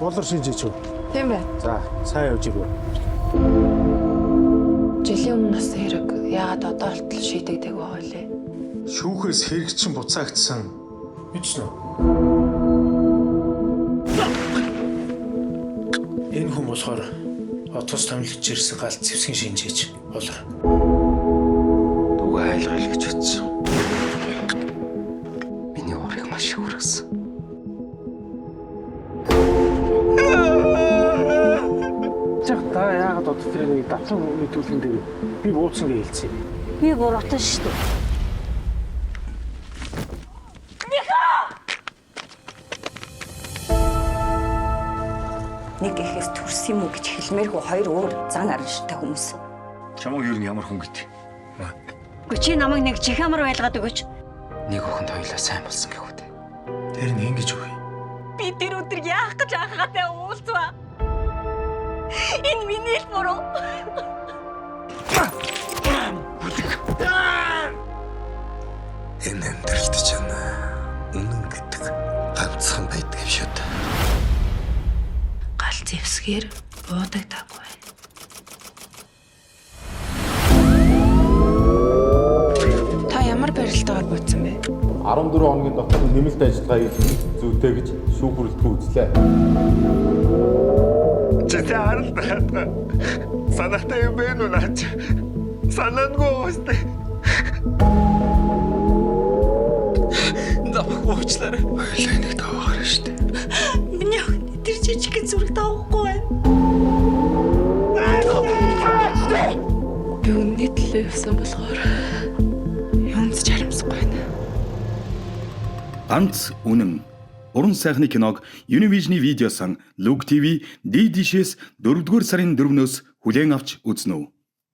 Болор шинжээч үү? Тийм бай. За, сайн явж ирвэ. Жилийн өмнө нас хэрэг яагаад одоо болтол шийдэгдэг байгаа вэ? Шүүхээс хэрэг чинь буцаагдсан. Бичнэ. Энэ хүн болохоор отоос томилж ирсэн галт зэвсгийн шинжээч. Болор. Дугаа айлгал гэж утсан. Миний урыг маш их хүргэсэн. Та яагаад одоо тэр нэг давтан мэдүүлэн дээр би бууцсан гэж хэлсэн юм. Би буруутан шүү дээ. Нэг ихээс төрсөн юм уу гэж хэлмээргүй хоёр өөр зан арилжтай хүмүүс. Чамаг юу ямар хүн гэдэг. Чи намайг нэг чихамар байлгаад өгөөч. Нэг охинд хоёлаа сайн болсон гэх үү. Тэр нь ингэж үгүй. Би тэр өдөр яах гэж анхаатай уулзваа. Энэ миний л буруу. Энэ амьдралд чинь үнэн гэдэг ганцхан байдаг юм шүү дээ. Гал зэвсгээр буудагдаагүй. Та ямар барилтаагаар бодсон бэ? 14 хоногийн дотор нэмэлт ажиллагаа хийх зүйтэй гэж шүүх хүрэлтэн үзлээ. Чи харалтай. Санахтай юм бэ нү наач. Санаангүй уустай. Намайг уучлаарай. Хоёлаа нэг таваагаар штэ. Миний тэр жижиг зүрх таахгүй байна. Би үнний төлөө явсан болохоор юунд ч харамсахгүй байна. Ганц үнэн. Уран сайхны киног Univision видеосан Look TV D-Dish-с 4-р сарын 4-өөс хүлээн авч үзнэ үү.